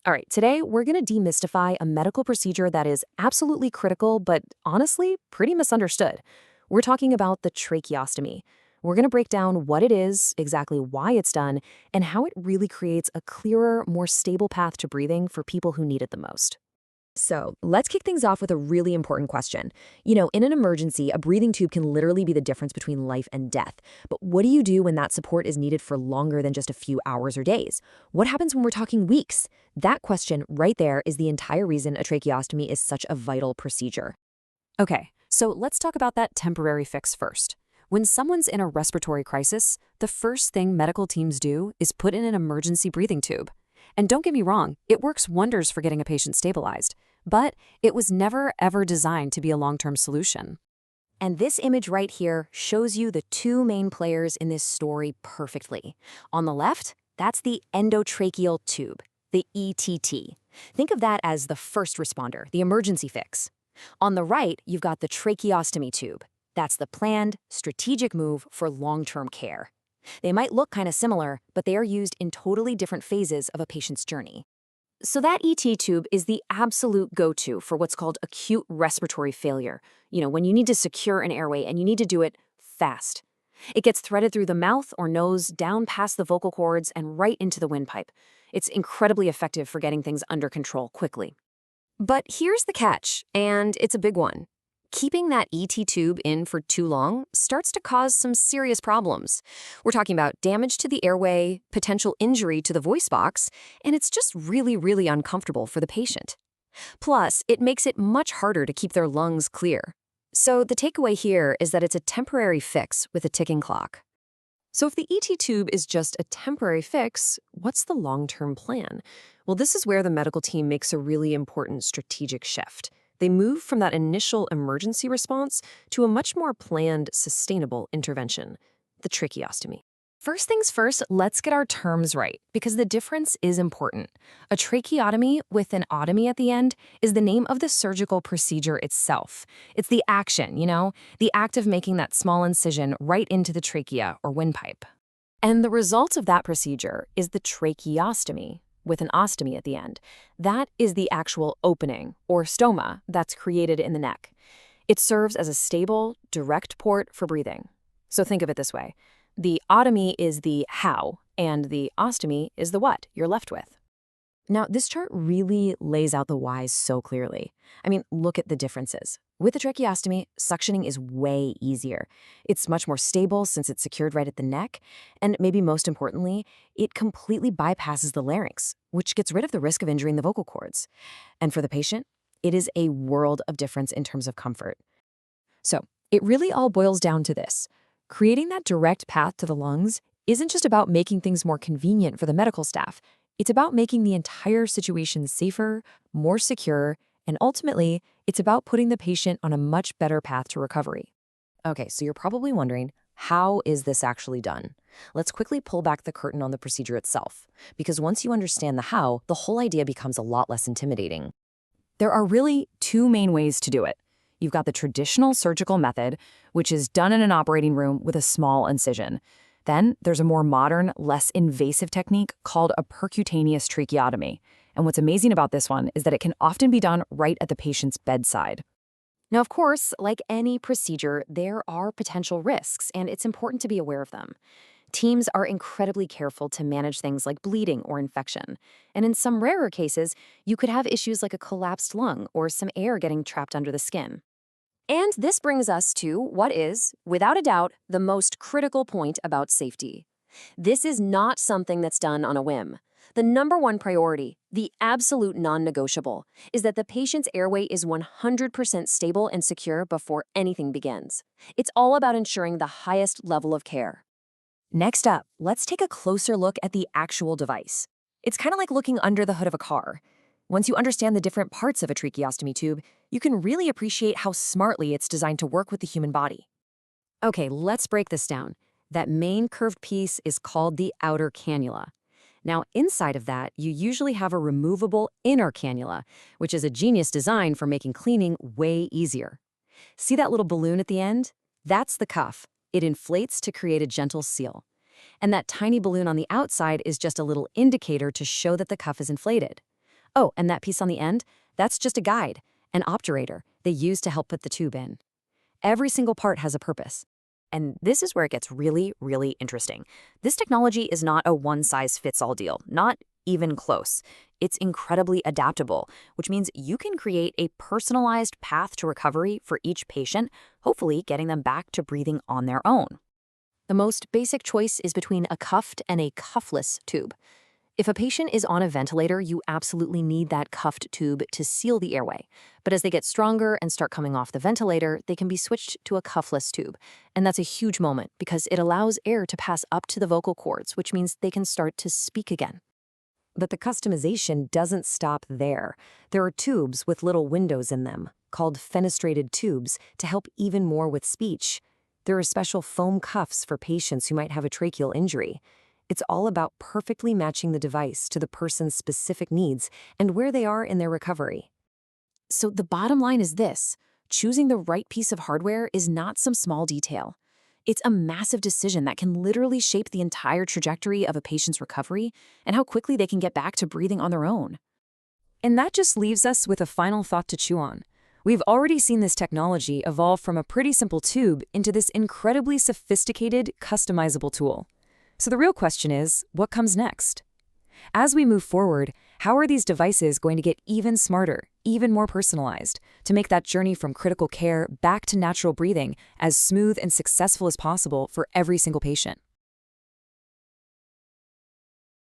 All right, today we're going to demystify a medical procedure that is absolutely critical, but honestly, pretty misunderstood. We're talking about the tracheostomy. We're going to break down what it is, exactly why it's done, and how it really creates a clearer, more stable path to breathing for people who need it the most. So let's kick things off with a really important question. In an emergency, a breathing tube can literally be the difference between life and death. But what do you do when that support is needed for longer than just a few hours or days? What happens when we're talking weeks? That question right there is the entire reason a tracheostomy is such a vital procedure. Okay, so let's talk about that temporary fix first. When someone's in a respiratory crisis, the first thing medical teams do is put in an emergency breathing tube. And don't get me wrong, it works wonders for getting a patient stabilized, but it was never ever designed to be a long-term solution. And this image right here shows you the two main players in this story perfectly. On the left, that's the endotracheal tube, the ETT. Think of that as the first responder, the emergency fix. On the right, you've got the tracheostomy tube. That's the planned, strategic move for long-term care. They might look kind of similar, but they are used in totally different phases of a patient's journey. So that ET tube is the absolute go-to for what's called acute respiratory failure. When you need to secure an airway and you need to do it fast. It gets threaded through the mouth or nose, down past the vocal cords, and right into the windpipe. It's incredibly effective for getting things under control quickly. But here's the catch, and it's a big one. Keeping that ET tube in for too long starts to cause some serious problems. We're talking about damage to the airway, potential injury to the voice box, and it's just really, really uncomfortable for the patient. Plus, it makes it much harder to keep their lungs clear. So the takeaway here is that it's a temporary fix with a ticking clock. So if the ET tube is just a temporary fix, what's the long-term plan? Well, this is where the medical team makes a really important strategic shift. They move from that initial emergency response to a much more planned, sustainable intervention, the tracheostomy. First things first, let's get our terms right, because the difference is important. A tracheotomy with an otomy at the end is the name of the surgical procedure itself. It's the action, the act of making that small incision right into the trachea or windpipe. And the result of that procedure is the tracheostomy, with an ostomy at the end. That is the actual opening, or stoma, that's created in the neck. It serves as a stable, direct port for breathing. So think of it this way. The otomy is the how, and the ostomy is the what you're left with. Now, this chart really lays out the whys so clearly. Look at the differences. With the tracheostomy, suctioning is way easier. It's much more stable since it's secured right at the neck, and maybe most importantly, it completely bypasses the larynx, which gets rid of the risk of injuring the vocal cords. And for the patient, it is a world of difference in terms of comfort. So, it really all boils down to this. Creating that direct path to the lungs isn't just about making things more convenient for the medical staff. It's about making the entire situation safer, more secure, and ultimately, it's about putting the patient on a much better path to recovery. Okay, so you're probably wondering, how is this actually done? Let's quickly pull back the curtain on the procedure itself, because once you understand the how, the whole idea becomes a lot less intimidating. There are really two main ways to do it. You've got the traditional surgical method, which is done in an operating room with a small incision. Then there's a more modern, less invasive technique called a percutaneous tracheotomy. And what's amazing about this one is that it can often be done right at the patient's bedside. Now, of course, like any procedure, there are potential risks, and it's important to be aware of them. Teams are incredibly careful to manage things like bleeding or infection. And in some rarer cases, you could have issues like a collapsed lung or some air getting trapped under the skin. And this brings us to what is, without a doubt, the most critical point about safety. This is not something that's done on a whim. The number one priority, the absolute non-negotiable, is that the patient's airway is 100% stable and secure before anything begins. It's all about ensuring the highest level of care. Next up, let's take a closer look at the actual device. It's kind of like looking under the hood of a car. Once you understand the different parts of a tracheostomy tube, you can really appreciate how smartly it's designed to work with the human body. Okay, let's break this down. That main curved piece is called the outer cannula. Now, inside of that, you usually have a removable inner cannula, which is a genius design for making cleaning way easier. See that little balloon at the end? That's the cuff. It inflates to create a gentle seal. And that tiny balloon on the outside is just a little indicator to show that the cuff is inflated. Oh, and that piece on the end? That's just a guide, an obturator they use to help put the tube in. Every single part has a purpose. And this is where it gets really, really interesting. This technology is not a one-size-fits-all deal, not even close. It's incredibly adaptable, which means you can create a personalized path to recovery for each patient, hopefully getting them back to breathing on their own. The most basic choice is between a cuffed and a cuffless tube. If a patient is on a ventilator, you absolutely need that cuffed tube to seal the airway. But as they get stronger and start coming off the ventilator, they can be switched to a cuffless tube. And that's a huge moment because it allows air to pass up to the vocal cords, which means they can start to speak again. But the customization doesn't stop there. There are tubes with little windows in them, called fenestrated tubes, to help even more with speech. There are special foam cuffs for patients who might have a tracheal injury. It's all about perfectly matching the device to the person's specific needs and where they are in their recovery. So the bottom line is this: choosing the right piece of hardware is not some small detail. It's a massive decision that can literally shape the entire trajectory of a patient's recovery and how quickly they can get back to breathing on their own. And that just leaves us with a final thought to chew on. We've already seen this technology evolve from a pretty simple tube into this incredibly sophisticated, customizable tool. So the real question is, what comes next? As we move forward, how are these devices going to get even smarter, even more personalized, to make that journey from critical care back to natural breathing as smooth and successful as possible for every single patient?